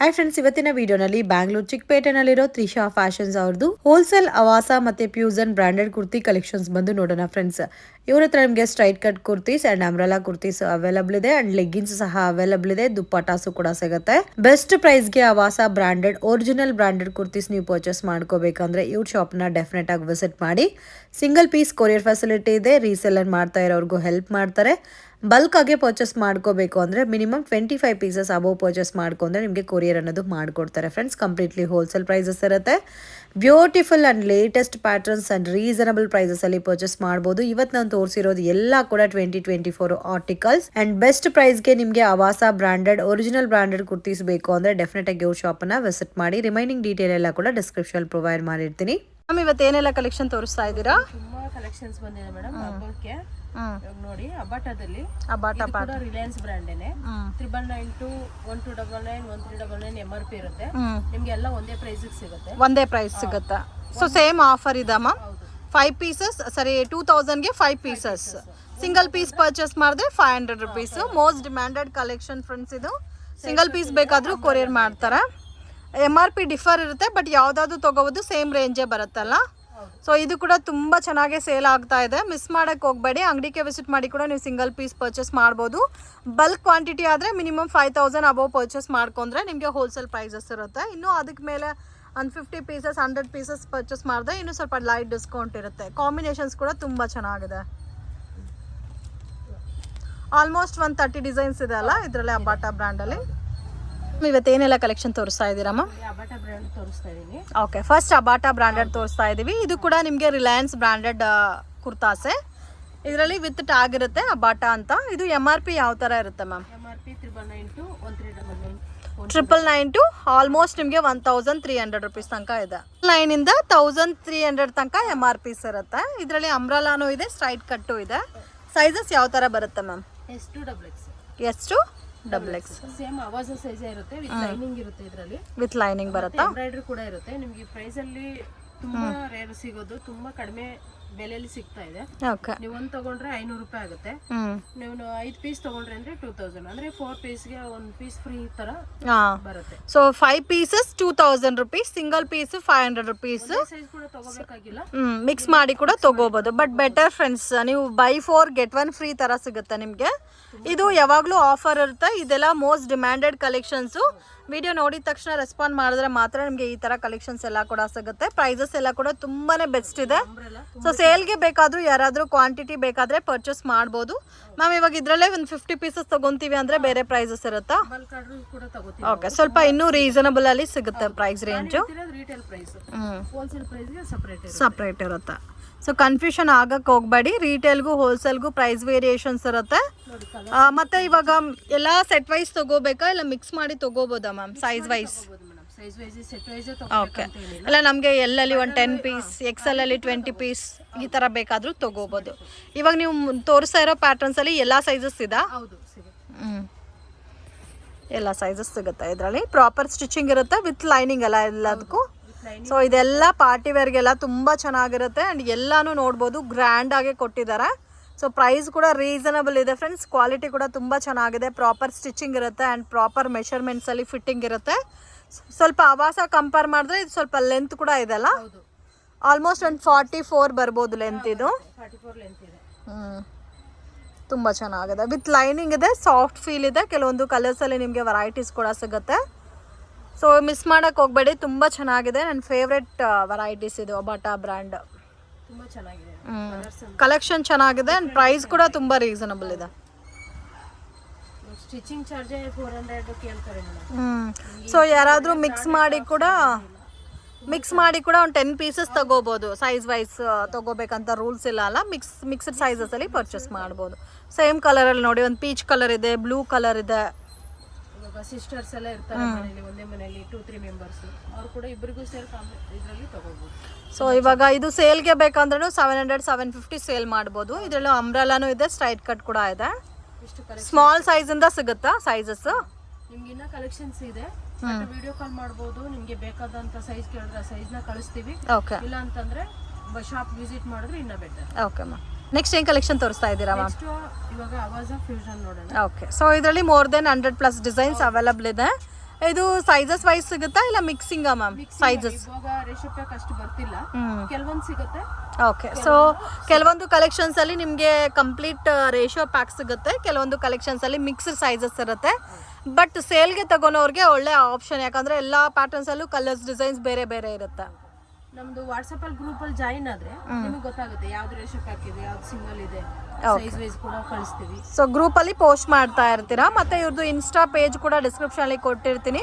Hi friends, ಇವತ್ತಿನ ವಿಡಿಯೋನಲ್ಲಿ Bangalore ಚಿಕ್ಕಪೇಟೆನಲ್ಲಿರೋ Trisha fashions ಅವ್ರದ್ದು ಹೋಲ್ಸೇಲ್ ಅವಾಸ ಮತ್ತೆ ಫ್ಯೂಸನ್ ಬ್ರಾಂಡೆಡ್ ಕುರ್ತಿ ಕಲೆಕ್ಷನ್ಸ್ ಬಂದು ನೋಡೋಣ ಫ್ರೆಂಡ್ಸ್. ಇವ್ರ ಹತ್ರ ನಿಮಗೆ straight cut kurtis and umbrella kurtis available ಇದೆ ಅಂಡ್ ಲೆಗ್ಗಿನ್ಸ್ ಸಹ ಅವೈಲಬಲ್ ಇದೆ. ದುಪ್ಪಟಾಸು ಕೂಡ ಸಿಗುತ್ತೆ. ಬೆಸ್ಟ್ ಪ್ರೈಸ್ ಗೆ Avaasa branded original branded kurtis ನೀವು ಪರ್ಚೇಸ್ ಮಾಡ್ಕೋಬೇಕಂದ್ರೆ ಇವ್ರ ಶಾಪ್ ನ ಡೆಫಿನೆಟ್ ಆಗಿ ವಿಸಿಟ್ ಮಾಡಿ. ಸಿಂಗಲ್ ಪೀಸ್ ಕೊರಿಯರ್ ಫೆಸಿಲಿಟಿ ಇದೆ. ರೀಸೆಲ್ಲರ್ ಮಾಡ್ತಾ ಇರೋರ್ಗೂ ಹೆಲ್ಪ್ ಮಾಡ್ತಾರೆ. ಬಲ್ಕ್ ಆಗಿ ಪರ್ಚೇಸ್ ಮಾಡ್ಕೋಬೇಕು ಅಂದ್ರೆ ಮಿನಿಮಮ್ 25 ಪೀಸಸ್ ಅಬೋವ್ ಪರ್ಚೇಸ್ ಮಾಡ್ಕೊಂಡ್ರೆ ನಿಮಗೆ ಕೊರಿಯರ್ ಅನ್ನೋದು ಮಾಡ್ಕೊಡ್ತಾರೆ ಫ್ರೆಂಡ್ಸ್. ಕಂಪ್ಲೀಟ್ಲಿ ಹೋಲ್ಸೇಲ್ ಪ್ರೈಸಸ್ ಇರುತ್ತೆ. Beautiful and latest patterns and reasonable prices ಅಲ್ಲಿ ಪರ್ಚೇಸ್ ಮಾಡಬಹುದು. ಇವತ್ತು ನಾನು ತೋರಿಸಿರೋದು ಎಲ್ಲ ಕೂಡ 2024 ಆರ್ಟಿಕಲ್ಸ್ ಅಂಡ್ ಬೆಸ್ಟ್ ಪ್ರೈಸ್ಗೆ ನಿಮಗೆ Avaasa branded original branded kurtis ಬೇಕು ಅಂದ್ರೆ ಡೆಫಿನೆಟ್ ಆಗಿ ಇವ್ರ ಶಾಪ್ ಅನ್ನ ವಿಸಿಟ್ ಮಾಡಿ. ರಿಮೈನಿಂಗ್ ಡೀಟೇಲ್ ಎಲ್ಲ ಕೂಡ ಡಿಸ್ಕ್ರಿಪ್ಷನ್ ಪ್ರೊವೈಡ್ ಮಾಡಿರ್ತೀನಿ. ಇವತ್ತು ಏನೆಲ್ಲ ಕಲೆಕ್ಷನ್ ತೋರಿಸ್ತಾ ಇದ್ದೀರಾ? ತುಂಬಾ ಕಲೆಕ್ಷನ್ಸ್ ಬಂದಿದೆ ಮೇಡಮ್. ಹಬ್ಬಕ್ಕೆ ನೋಡಿ, ಅಬಾಟದಲ್ಲಿ ರಿಲಯನ್ಸ್ ಬ್ರ್ಯಾಂಡೇನೆ 999 to 1299 1399 MRP ಇರುತ್ತೆ. ನಿಮ್ಗೆ ಎಲ್ಲ ಒಂದೇ ಪ್ರೈಸ್ ಸಿಗುತ್ತೆ. ಒಂದೇ ಪ್ರೈಸ್ ಸಿಗುತ್ತೆ. ಸೊ ಸೇಮ್ ಆಫರ್ ಇದೆ ಮ್ಯಾಮ್. 5 ಪೀಸಸ್ ಸರಿ 2000ಗೆ 5 ಪೀಸಸ್. ಸಿಂಗಲ್ ಪೀಸ್ ಪರ್ಚೇಸ್ ಮಾಡಿದ್ರೆ 500 rupees. Most demanded collection friends ಇದು. ಸಿಂಗಲ್ ಪೀಸ್ ಬೇಕಾದ್ರೂ ಕೊರಿಯರ್ ಮಾಡ್ತಾರೆ. MRP ಡಿಫರ್ ಇರುತ್ತೆ, ಬಟ್ ಯಾವ್ದಾದ್ರು ತಗೋಬೋದು ಸೇಮ್ ರೇಂಜೇ ಬರುತ್ತಲ್ಲ. ಸೊ ಇದು ಕೂಡ ತುಂಬ ಚೆನ್ನಾಗಿ ಸೇಲ್ ಆಗ್ತಾ ಇದೆ. ಮಿಸ್ ಮಾಡೋಕ್ಕೆ ಹೋಗಬೇಡಿ. ಅಂಗಡಿಗೆ ವಿಸಿಟ್ ಮಾಡಿ ಕೂಡ ನೀವು ಸಿಂಗಲ್ ಪೀಸ್ ಪರ್ಚೇಸ್ ಮಾಡ್ಬೋದು. ಬಲ್ಕ್ ಕ್ವಾಂಟಿಟಿ ಆದರೆ ಮಿನಿಮಮ್ 5000 ಅಬೋವ್ ಪರ್ಚೇಸ್ ಮಾಡ್ಕೊಂಡ್ರೆ ನಿಮಗೆ ಹೋಲ್ಸೇಲ್ ಪ್ರೈಸಸ್ ಇರುತ್ತೆ. ಇನ್ನು ಅದಕ್ಕೆ ಮೇಲೆ ಒಂದು 50 ಪೀಸಸ್ 100 ಪೀಸಸ್ ಪರ್ಚೇಸ್ ಮಾಡಿದ್ರೆ ಇನ್ನೂ ಸ್ವಲ್ಪ ಲೈಟ್ ಡಿಸ್ಕೌಂಟ್ ಇರುತ್ತೆ. ಕಾಂಬಿನೇಷನ್ಸ್ ಕೂಡ ತುಂಬ ಚೆನ್ನಾಗಿದೆ. ಆಲ್ಮೋಸ್ಟ್ 130 ಡಿಸೈನ್ಸ್ ಇದೆ ಅಲ್ಲ ಇದರಲ್ಲಿ ಅಬಾಟ ಬ್ರ್ಯಾಂಡಲ್ಲಿ. ಇವತ್ತೇನೆಲ್ಲ ಕಲೆಕ್ಷನ್ ತೋರಿಸ್ತಾ ಇದ್ದೀರಮ್ಮ? ಅಬಾಟ ಬ್ರ್ಯಾಂಡ್ ತೋರಿಸ್ತಾ ಇದೀನಿ. ಓಕೆ, ಫಸ್ಟ್ ಅಬಾಟ ಬ್ರಾಂಡೆಡ್ ತೋರಿಸ್ತಾ ಇದೀವಿ. ಇದು ಕೂಡ ನಿಮಗೆ ರಿಲಯನ್ಸ್ ಬ್ರಾಂಡೆಡ್ ಕುರ್ತಾಸೆ. ಇದರಲ್ಲಿ ವಿತ್ ಟ್ಯಾಗ್ ಇರುತ್ತೆ ಅಬಾಟ ಅಂತ. ಇದು MRP ಯಾವ ಥರ ಇರುತ್ತೆ ma'am? MRP 999 to 1399 999 to almost ನಿಮಗೆ 1300 rupees ತನಕ ಇದೆ. 9 ಇಂದ 1300 ತನಕ MRPs ಇರುತ್ತೆ. ಇದರಲ್ಲಿ ಅಂಬ್ರಲಾನು ಇದೆ, ಸ್ಟ್ರೈಟ್ ಕಟ್ಟು ಇದೆ. ಸೈಜಸ್ ಯಾವ ಥರ ಬರುತ್ತೆ ma'am? S to XX. S to XX. Same ಅವಾಜ size ಇರುತ್ತೆ. ವಿತ್ ಲೈನಿಂಗ್ ಇರುತ್ತೆ. ಇದರಲ್ಲಿ ವಿತ್ ಲೈನಿಂಗ್ ಬರುತ್ತಾ? ಎಂಬ್ರಾಯ್ಡರಿ ಕೂಡ ಇರುತ್ತೆ. ನಿಮಗೆ ಪ್ರೈಸ್ ಅಲ್ಲಿ ತುಂಬಾ ರೇರ್ ಸಿಗೋದು, ತುಂಬಾ ಕಡಿಮೆ ಬೆಲೆಯಲ್ಲಿ ಸಿಗ್ತಾ ಇದೆ. ಓಕೆ, ನೀವು ಒಂದು ತಗೊಂಡ್ರೆ 500 ರೂಪಾಯಿ ಆಗುತ್ತೆ. ನೀವು 5 ಪೀಸ್ ತಗೊಂಡ್ರೆ ಅಂದ್ರೆ 2000, ಅಂದ್ರೆ 4 ಪೀಸ್ಗೆ 1 ಪೀಸ್ ಫ್ರೀ ತರ ಬರುತ್ತೆ. So 5 pieces 2000 rupees, single piece 500 rupees. Size ಕೂಡ ತಗೋಬೇಕಾಗಿಲ್ಲ, ಮಿಕ್ಸ್ ಮಾಡಿ ಕೂಡ ತಗೋಬಹುದು. ಬಟ್ ಬೆಟರ್ ಫ್ರೆಂಡ್ಸ್, ನೀವು ಬೈ 4 get 1 ಫ್ರೀ ತರ ಸಿಗುತ್ತೆ ನಿಮಗೆ. ಇದು ಯಾವಾಗಲೂ ಆಫರ್ ಇರುತ್ತೆ. ಇದೆಲ್ಲ ಮೋಸ್ಟ್ ಡಿಮ್ಯಾಂಡೆಡ್ ಕಲೆಕ್ಷನ್ಸ್. ವಿಡಿಯೋ ನೋಡಿದ ತಕ್ಷಣ ರೆಸ್ಪಾಂಡ್ ಮಾಡಿದ್ರೆ ಮಾತ್ರ ನಿಮಗೆ ಈ ತರ ಕಲೆಕ್ಷನ್ಸ್ ಎಲ್ಲ ಕೂಡ ಸಿಗುತ್ತೆ. ಪ್ರೈಸಸ್ ಎಲ್ಲ ಕೂಡ ತುಂಬಾನೇ ಬೆಸ್ಟ್ ಇದೆ. ಸೊ ಸೇಲ್ಗೆ ಬೇಕಾದ್ರೂ ಯಾರಾದ್ರೂ ಕ್ವಾಂಟಿಟಿ ಬೇಕಾದ್ರೆ ಪರ್ಚೇಸ್ ಮಾಡ್ಬೋದು ಮ್ಯಾಮ್. ಇವಾಗ ಇದ್ರಲ್ಲೇ ಒಂದು 50 ಪೀಸಸ್ ತಗೊಂತೀವಿ ಅಂದ್ರೆ ಬೇರೆ ಪ್ರೈಸಸ್ ಇರುತ್ತಾ? ಓಕೆ, ಸ್ವಲ್ಪ ಇನ್ನೂ ರೀಸನಬಲ್ ಅಲ್ಲಿ ಸಿಗುತ್ತೆ ಪ್ರೈಸ್ ರೇಂಜ್. ಸಪ್ರೇಟ್ ಇರುತ್ತೆ. ಸೊ ಕನ್ಫ್ಯೂಷನ್ ಆಗಕ್ಕೆ ಹೋಗ್ಬೇಡಿ. ರಿಟೇಲ್ಗೂ ಹೋಲ್ಸೇಲ್ಗೂ ಪ್ರೈಸ್ ವೇರಿಯೇಷನ್ಸ್ ಇರುತ್ತೆ. ಮತ್ತೆ ಇವಾಗ ಎಲ್ಲ ಸೆಟ್ ವೈಸ್ ತಗೋಬೇಕಾ ಇಲ್ಲ ಮಿಕ್ಸ್ ಮಾಡಿ ತಗೋಬೋದಾ ಮ್ಯಾಮ್? Size wise? ಓಕೆ, ಅಲ್ಲ ನಮಗೆ ಎಲ್ಲಲ್ಲಿ ಒಂದು 10 ಪೀಸ್, XL ಅಲ್ಲಿ 20 ಪೀಸ್ ಈ ಥರ ಬೇಕಾದರೂ ತಗೋಬೋದು. ಇವಾಗ ನೀವು ತೋರಿಸ್ತಾ ಇರೋ ಪ್ಯಾಟರ್ನ್ಸಲ್ಲಿ ಎಲ್ಲ ಸೈಜಸ್ ಇದಾ? ಎಲ್ಲ ಸೈಜಸ್ ಸಿಗುತ್ತೆ ಇದರಲ್ಲಿ. ಪ್ರಾಪರ್ ಸ್ಟಿಚಿಂಗ್ ಇರುತ್ತೆ ವಿತ್ ಲೈನಿಂಗ್ ಎಲ್ಲ ಎಲ್ಲದಕ್ಕೂ. ಸೊ ಇದೆಲ್ಲ ಪಾರ್ಟಿ ವೇರ್ಗೆಲ್ಲ ತುಂಬ ಚೆನ್ನಾಗಿರುತ್ತೆ ಆ್ಯಂಡ್ ಎಲ್ಲಾನು ನೋಡ್ಬೋದು, ಗ್ರ್ಯಾಂಡ್ ಆಗಿ ಕೊಟ್ಟಿದ್ದಾರೆ. ಸೊ ಪ್ರೈಸ್ ಕೂಡ ರೀಸನಬಲ್ ಇದೆ ಫ್ರೆಂಡ್ಸ್. ಕ್ವಾಲಿಟಿ ಕೂಡ ತುಂಬ ಚೆನ್ನಾಗಿದೆ. ಪ್ರಾಪರ್ ಸ್ಟಿಚಿಂಗ್ ಇರುತ್ತೆ ಆ್ಯಂಡ್ ಪ್ರಾಪರ್ ಮೆಷರ್ಮೆಂಟ್ಸಲ್ಲಿ ಫಿಟ್ಟಿಂಗ್ ಇರುತ್ತೆ. ಸ್ವಲ್ಪ ಅವಾಸ ಕಂಪೇರ್ ಮಾಡಿದ್ರೆ ಇದು ಸ್ವಲ್ಪ ಲೆಂತ್ ಕೂಡ ಇದೆಲ್ಲ. ಆಲ್ಮೋಸ್ಟ್ ಒಂದು 44 ಬರ್ಬೋದು ಲೆಂತ್ ಇದು. ತುಂಬ ಚೆನ್ನಾಗಿದೆ. ವಿತ್ ಲೈನಿಂಗ್ ಇದೆ, ಸಾಫ್ಟ್ ಫೀಲ್ ಇದೆ. ಕೆಲವೊಂದು ಕಲರ್ಸಲ್ಲಿ ನಿಮಗೆ ವೆರೈಟೀಸ್ ಕೂಡ ಸಿಗುತ್ತೆ. ಸೊ ಮಿಸ್ ಮಾಡೋಕ್ಕೆ ಹೋಗಬೇಡಿ, ತುಂಬ ಚೆನ್ನಾಗಿದೆ. ನನ್ನ ಫೇವ್ರೆಟ್ ವೆರೈಟೀಸ್ ಇದು ಅಬಾಟ ಬ್ರ್ಯಾಂಡ್. ತುಂಬಾ ಚೆನ್ನಾಗಿದೆ. ಕಲೆಕ್ಷನ್ ಚೆನ್ನಾಗಿದೆ ಆ್ಯಂಡ್ ಪ್ರೈಸ್ ಕೂಡ ತುಂಬ ರೀಸನಬಲ್ ಇದೆ. ಸ್ಟಿಚಿಂಗ್ ಚಾರ್ಜ್ 400 ಕೇಳ್ತಾರೆ. ಸೊ ಯಾರಾದರೂ ಮಿಕ್ಸ್ ಮಾಡಿ ಕೂಡ ಒಂದು 10 ಪೀಸಸ್ ತಗೋಬೋದು. ಸೈಜ್ ವೈಸ್ ತಗೋಬೇಕಂತ ರೂಲ್ಸ್ ಇಲ್ಲ ಅಲ್ಲ. ಮಿಕ್ಸ್ಡ್ ಸೈಜಸಲ್ಲಿ ಪರ್ಚೇಸ್ ಮಾಡ್ಬೋದು. ಸೇಮ್ ಕಲರಲ್ಲಿ ನೋಡಿ, ಒಂದು ಪೀಚ್ ಕಲರ್ ಇದೆ, ಬ್ಲೂ ಕಲರ್ ಇದೆ. ಸಿಸ್ಟರ್ಸ್ ಎಲ್ಲ ಇರ್ತಾರೆ ಮನೆಯಲ್ಲಿ, ಒಂದೇ ಮನೆಯಲ್ಲಿ 2-3 ಮೆಂಬರ್ಸ್, ಅವ್ರು ಕೂಡ ಇಬ್ಬರಿಗೂ ಸೇರಿ ಇದರಲ್ಲಿ ತಗೋಬಹುದು. ಸೊ ಇವಾಗ ಇದು ಸೇಲ್ಗೆ ಬೇಕಂದ್ರೂ 700-750 ಸೇಲ್ ಮಾಡ್ಬೋದು. ಇದರಲ್ಲಿ ಅಂಬ್ರೆಲಾನು ಇದೆ, ಸ್ಟ್ರೈಟ್ ಕಟ್ ಕೂಡ ಇದೆ. ಸ್ಮಾಲ್ ಸೈಜ್ ಇಂದ ಸಿಗುತ್ತಾ ಸೈಜಸ್? ನಿಮ್ಗೆ ಇನ್ನ ಕಲೆಕ್ಷನ್ಸ್ ಇದೆ. ವಿಡಿಯೋ ಕಾಲ್ ಮಾಡಬಹುದು. ನಿಮ್ಗೆ ಬೇಕಾದಂತ ಸೈಜ್ ಕೇಳಿದ್ರೆ ಸೈಜ್ ನ ಕಳಿಸ್ತೀವಿ. ಇಲ್ಲ ಅಂತಂದ್ರೆ ಶಾಪ್ ವಿಸಿಟ್ ಮಾಡಿದ್ರೆ ಇನ್ನ ಬೆಟರ್. Okay ma'am. ನೆಕ್ಸ್ಟ್ ಏನು ಕಲೆಕ್ಷನ್ ತೋರಿಸ್ತಾ ಇದ್ದೀರಾ ಮ್ಯಾಮ್? ಇವಾಗ ಅವಾಜ ಫ್ಯೂಷನ್ ನೋಡೋಣ. ಓಕೆ, ಸೊ ಇದರಲ್ಲಿ ಮೋರ್ ದೆನ್ 100+ ಡಿಸೈನ್ಸ್ ಅವೈಲಬಲ್ ಇದೆ. ಇದು ಸೈಜಸ್ ವೈಸ್ ಸಿಗುತ್ತಾ ಇಲ್ಲ ಮಿಕ್ಸಿಂಗ ಮ್ಯಾಮ್ ಸೈಜಸ್? ಇವಾಗ ರೇಷೋ ಪ್ಯಾಕ್ ಅಷ್ಟು ಬರ್ತಿಲ್ಲ, ಕೆಲವೊಂದು ಸಿಗುತ್ತೆ. ಓಕೆ, ಸೊ ಕೆಲವೊಂದು ಕಲೆಕ್ಷನ್ಸ್ ಅಲ್ಲಿ ನಿಮಗೆ ಕಂಪ್ಲೀಟ್ ರೇಷಿಯೋ ಪ್ಯಾಕ್ ಸಿಗುತ್ತೆ, ಕೆಲವೊಂದು ಕಲೆಕ್ಷನ್ಸ್ ಅಲ್ಲಿ ಮಿಕ್ಸ್ಡ್ ಸೈಜಸ್ ಇರುತ್ತೆ. ಬಟ್ ಸೇಲ್ಗೆ ತಗೊಳೋರ್ಗೆ ಒಳ್ಳೆ ಆಪ್ಷನ್, ಯಾಕಂದ್ರೆ ಎಲ್ಲ ಪ್ಯಾಟರ್ನ್ಸ್ ಅಲ್ಲೂ ಕಲರ್ಸ್ ಡಿಸೈನ್ಸ್ ಬೇರೆ ಬೇರೆ ಇರುತ್ತೆ. ನಮ್ದು ವಾಟ್ಸಪ್ ಅಲ್ಲಿ ಗ್ರೂಪ್ ಅಲ್ಲಿ ಜಾಯಿನ್ ಆದ್ರೆ ನಿಮಗೆ ಗೊತ್ತಾಗುತ್ತೆ ಯಾವ್ದು ರೇಷೋ ಪ್ಯಾಕ್ ಇದೆ, ಯಾವ್ದು ಸಿಂಗಲ್ ಇದೆ, ಸೈಜ್ ವೈಸ್ ಕೂಡ ಕಳಿಸ್ತೀವಿ. ಸೊ ಗ್ರೂಪ್ ಅಲ್ಲಿ ಪೋಸ್ಟ್ ಮಾಡ್ತಾ ಇರ್ತೀರಾ. ಮತ್ತೆ ಇವ್ರದ್ದು ಇನ್ಸ್ಟಾ ಪೇಜ್ ಕೂಡ ಡಿಸ್ಕ್ರಿಪ್ಷನ್ ಅಲ್ಲಿ ಕೊಟ್ಟಿರ್ತೀನಿ.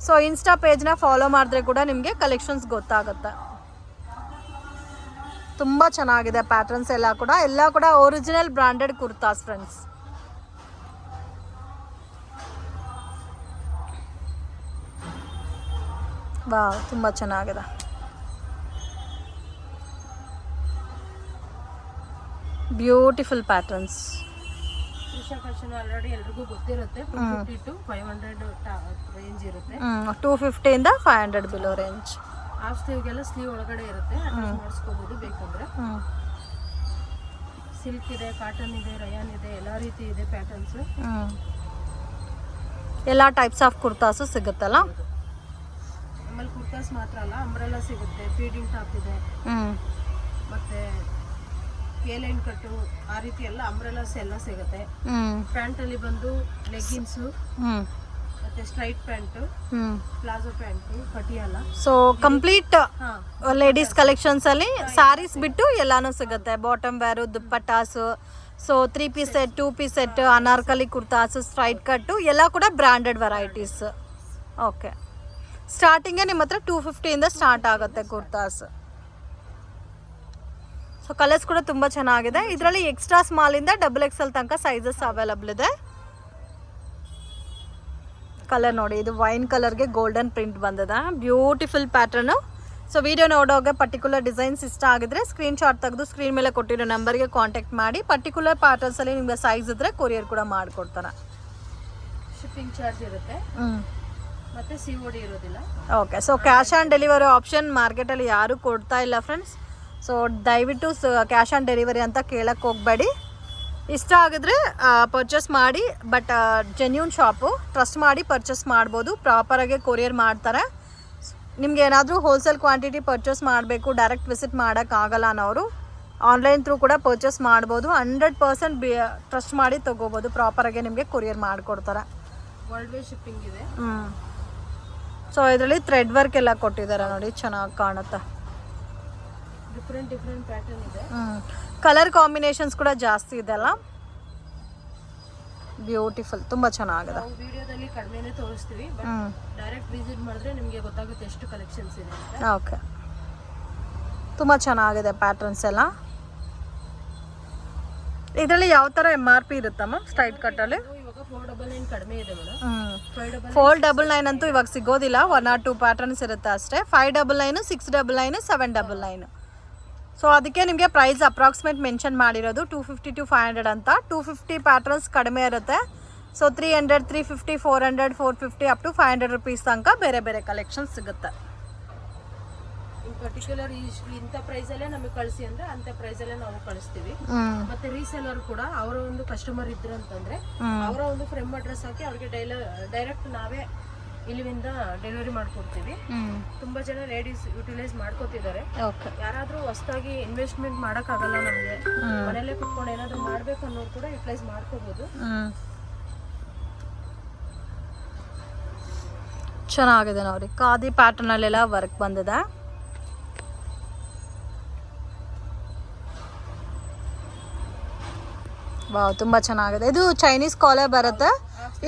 ಸೊ ಇನ್ಸ್ಟಾ ಪೇಜ್ ನ ಫಾಲೋ ಮಾಡಿದ್ರೆ ಕೂಡ ನಿಮಗೆ ಕಲೆಕ್ಷನ್ಸ್ ಗೊತ್ತಾಗುತ್ತೆ. ತುಂಬಾ ಚೆನ್ನಾಗಿದೆ ಪ್ಯಾಟರ್ನ್ಸ್ ಎಲ್ಲ ಕೂಡ ಒರಿಜಿನಲ್ ಬ್ರಾಂಡೆಡ್ ಕುರ್ತಾಸ್ ಫ್ರೆಂಡ್ಸ್. ವಾ, ತುಂಬಾ ಚೆನ್ನಾಗಿದೆ. Beautiful patterns. Trisha fashion already ಎಲ್ರಿಗೂ ಗೊತ್ತಿರುತ್ತೆ. 250 to 500 ರೇಂಜ್ ಇರುತ್ತೆ. 250 ಇಂದ 500 ಬಿಲೋ ರೇಂಜ್. ಹಾಫ್ ಸ್ಲೀವ್ಗೆಲ್ಲ ಸ್ಲೀವ್ ಒಳಗಡೆ ಇರುತ್ತೆ, ಅಡ್ಜಸ್ಟ್ ಮಾಡಿಸ್ಕೋಬಹುದು ಬೇಕಂದ್ರೆ. ಸಿಲ್ಕ್ ಇದೆ, ಕಾಟನ್ ಇದೆ, ರಯಾನ್ ಇದೆ, ಎಲ್ಲ ರೀತಿ ಇದೆ ಪ್ಯಾಟರ್ನ್ಸ್. ಎಲ್ಲ ಟೈಪ್ಸ್ ಆಫ್ ಕುರ್ತಾಸು ಸಿಗುತ್ತಲ್ಲ. ಆಮೇಲೆ ಕುರ್ತಾಸ್ ಮಾತ್ರ ಅಲ್ಲ, ಅಂಬ್ರೆಲಾ ಸಿಗುತ್ತೆ, ಫೀಡಿಂಗ್ ಟಾಪ್ ಇದೆ, ಮತ್ತೆ ಎ ಲೈನ್ ಕಟ್ಟು, ಆ ರೀತಿ ಎಲ್ಲ ಅಂಬ್ರೆಲಾಸ್ ಎಲ್ಲ ಸಿಗುತ್ತೆ. ಪ್ಯಾಂಟ್ ಅಲ್ಲಿ ಬಂದು ಲೆಗ್ಗಿನ್ಸ್, ಮತ್ತೆ straight pant, palazzo pant, Patiala. So complete ladies collections ಅಲ್ಲಿ ಸಾರೀಸ್ ಬಿಟ್ಟು ಎಲ್ಲಾನು ಸಿಗುತ್ತೆ. Bottom wear, dupattas, so 3 piece set, 2 piece set, Anarkali kurtas, straight cut ಎಲ್ಲ ಕೂಡ ಬ್ರಾಂಡೆಡ್ ವೆರೈಟೀಸ್. ಓಕೆ, ಸ್ಟಾರ್ಟಿಂಗೇ ನಿಮ್ಮ ಹತ್ರ 250 ಇಂದ ಸ್ಟಾರ್ಟ್ ಆಗುತ್ತೆ ಕುರ್ತಾಸ್. ಸೊ ಕಲರ್ಸ್ ಕೂಡ ತುಂಬ ಚೆನ್ನಾಗಿದೆ. ಇದರಲ್ಲಿ ಎಕ್ಸ್ಟ್ರಾ ಸ್ಮಾಲಿಂದ XXL ತನಕ ಸೈಜಸ್ ಅವೈಲಬಲ್ ಇದೆ. ಕಲರ್ ನೋಡಿ, ಇದು ವೈನ್ ಕಲರ್ಗೆ ಗೋಲ್ಡನ್ ಪ್ರಿಂಟ್ ಬಂದಿದೆ, ಬ್ಯೂಟಿಫುಲ್ ಪ್ಯಾಟರ್ನು. ಸೊ ವಿಡಿಯೋ ನೋಡೋಗೆ ಪರ್ಟಿಕ್ಯುಲರ್ ಡಿಸೈನ್ಸ್ ಇಷ್ಟ ಆಗಿದ್ರೆ ಸ್ಕ್ರೀನ್ಶಾಟ್ ತೆಗೆದು ಸ್ಕ್ರೀನ್ ಮೇಲೆ ಕೊಟ್ಟಿರೋ ನಂಬರ್ಗೆ ಕಾಂಟ್ಯಾಕ್ಟ್ ಮಾಡಿ. ಪರ್ಟಿಕ್ಯುಲರ್ ಪ್ಯಾಟರ್ನ್ಸಲ್ಲಿ ನಿಮಗೆ ಸೈಜ್ ಇದ್ರೆ ಕೊರಿಯರ್ ಕೂಡ ಮಾಡಿಕೊಡ್ತಾರೆ. ಶಿಪ್ಪಿಂಗ್ ಚಾರ್ಜ್ ಇರುತ್ತೆ, ಮತ್ತೆ COD ಇರೋದಿಲ್ಲ. Okay, so cash on delivery option ಮಾರ್ಕೆಟಲ್ಲಿ ಯಾರೂ ಕೊಡ್ತಾ ಇಲ್ಲ ಫ್ರೆಂಡ್ಸ್. ಸೊ ದಯವಿಟ್ಟು ಕ್ಯಾಶ್ ಆನ್ ಡೆಲಿವರಿ ಅಂತ ಕೇಳಕ್ಕೆ ಹೋಗಬೇಡಿ. ಇಷ್ಟ ಆಗಿದ್ರೆ ಪರ್ಚೇಸ್ ಮಾಡಿ, ಬಟ್ ಜೆನ್ಯೂನ್ ಶಾಪು, ಟ್ರಸ್ಟ್ ಮಾಡಿ ಪರ್ಚೇಸ್ ಮಾಡ್ಬೋದು. ಪ್ರಾಪರಾಗಿ ಕೊರಿಯರ್ ಮಾಡ್ತಾರೆ. ನಿಮ್ಗೆ ಏನಾದರೂ ಹೋಲ್ಸೇಲ್ ಕ್ವಾಂಟಿಟಿ ಪರ್ಚೇಸ್ ಮಾಡಬೇಕು, ಡೈರೆಕ್ಟ್ ವಿಸಿಟ್ ಮಾಡೋಕ್ಕಾಗಲ್ಲ ಅನ್ನೋರು ಆನ್ಲೈನ್ ಥ್ರೂ ಕೂಡ ಪರ್ಚೇಸ್ ಮಾಡ್ಬೋದು. 100% ಟ್ರಸ್ಟ್ ಮಾಡಿ ತೊಗೋಬೋದು. ಪ್ರಾಪರಾಗಿ ನಿಮಗೆ ಕೊರಿಯರ್ ಮಾಡಿಕೊಡ್ತಾರೆ. ವರ್ಲ್ಡ್ ವೈಡ್ ಶಿಪ್ಪಿಂಗ್ ಇದೆ. ಸೊ ಇದರಲ್ಲಿ ಥ್ರೆಡ್ ವರ್ಕ್ ಎಲ್ಲ ಕೊಟ್ಟಿದ್ದಾರೆ ನೋಡಿ, ಚೆನ್ನಾಗಿ ಕಾಣುತ್ತೆ. ಡಿಫ್ರೆಂಟ್ ಪ್ಯಾಟರ್ನ್ ಇದೆ. ಕಲರ್ ಕಾಂಬಿನೇಷನ್ಸ್ ಕೂಡ ಜಾಸ್ತಿ ಇದೆ ಅಲ್ಲ, ಬ್ಯೂಟಿಫುಲ್, ತುಂಬ ಚೆನ್ನಾಗಿದೆ. ನಾವು ವಿಡಿಯೋದಲ್ಲಿ ಕಡಿಮೆನೇ ತೋರಿಸ್ತೀವಿ, ಬಟ್ ಡೈರೆಕ್ಟ್ ವಿಸಿಟ್ ಮಾಡಿದ್ರೆ ನಿಮಗೆ ಗೊತ್ತಾಗುತ್ತೆ ಎಷ್ಟು ಕಲೆಕ್ಷನ್ಸ್ ಇದೆ ಅಂತ. ಓಕೆ, ತುಂಬ ಚೆನ್ನಾಗಿದೆ ಪ್ಯಾಟರ್ನ್ಸ್ ಎಲ್ಲ. ಇದರಲ್ಲಿ ಯಾವ ಥರ MRP ಇರುತ್ತಮ್ಮ ಸ್ಟ್ರೈಟ್ ಕಟ್ಟಲ್ಲಿ? ಇವಾಗ 499 ಕಡಿಮೆ ಇದೆ ಮೇಡಮ್. 499 ಅಂತೂ ಇವಾಗ ಸಿಗೋದಿಲ್ಲ. 1 or 2 ಪ್ಯಾಟರ್ನ್ಸ್ ಇರುತ್ತೆ ಅಷ್ಟೇ. 599, 699, 799. ಸೊ ಅದಕ್ಕೆ ನಿಮಗೆ ಪ್ರೈಸ್ ಅಪ್ರಾಕ್ಸಿಮೇಟ್ ಮೆನ್ಷನ್ ಮಾಡಿರೋದು 250 to 500 ಅಂತ. 250 ಪ್ಯಾಟರ್ನ್ಸ್ ಕಡಿಮೆ ಇರುತ್ತೆ. ಸೊ 300, 350, 400, 450 ಅಪ್ ಟು 500 ರುಪೀಸ್ ತನಕ ಬೇರೆ ಬೇರೆ ಕಲೆಕ್ಷನ್ಸ್ ಸಿಗುತ್ತೆ. ಇನ್ ಪರ್ಟಿಕ್ಯುಲರ್ ಇಂಥ ಪ್ರೈಸಲ್ಲೇ ನಮಗೆ ಕಳಿಸಿ ಅಂದ್ರೆ ಅಂಥ ಪ್ರೈಸಲ್ಲೇ ನಾವು ಕಳಿಸ್ತೀವಿ. ಮತ್ತೆ ರೀಸೆಲರ್ ಕೂಡ ಅವರ ಒಂದು ಕಸ್ಟಮರ್ ಇದ್ರು ಅಂತಂದ್ರೆ ಅವರ ಒಂದು ಫ್ರೆಮ್ ಅಡ್ರೆಸ್ ಹಾಕಿ ಅವ್ರಿಗೆ ಡೈರೆಕ್ಟ್ ನಾವೇ ಇಲ್ಲಿಂದ ಡೆಲಿವರಿ ಮಾಡ್ಕೊಡ್ತೀವಿ. ತುಂಬಾ ಜನ ಲೇಡೀಸ್ ಯುಟಿಲೈಸ್ ಮಾಡ್ಕೋತಿದ್ದಾರೆ. ಯಾರಾದ್ರೂ ಹೊಸದಾಗಿ ಇನ್ವೆಸ್ಟ್ಮೆಂಟ್ ಮಾಡಕ್ಕಾಗಲ್ಲ, ನಮ್ಗೆ ಮನೆಯಲ್ಲೇ ಕುತ್ಕೊಂಡು ಏನಾದ್ರು ಮಾಡ್ಬೇಕು ಅನ್ನೋರು ಕೂಡ ಯುಟಿಲೈಸ್ ಮಾಡ್ಕೋಬಹುದು. ಚೆನ್ನಾಗಿದೆ ನೋಡಿ, ಖಾದಿ ಪ್ಯಾಟರ್ನ್ ಅಲ್ಲೆಲ್ಲ ವರ್ಕ್ ಬಂದಿದೆ. ವಾವ್, ತುಂಬಾ ಚೆನ್ನಾಗಿದೆ. ಇದು ಚೈನೀಸ್ ಕಾಲರ್ ಬರುತ್ತೆ.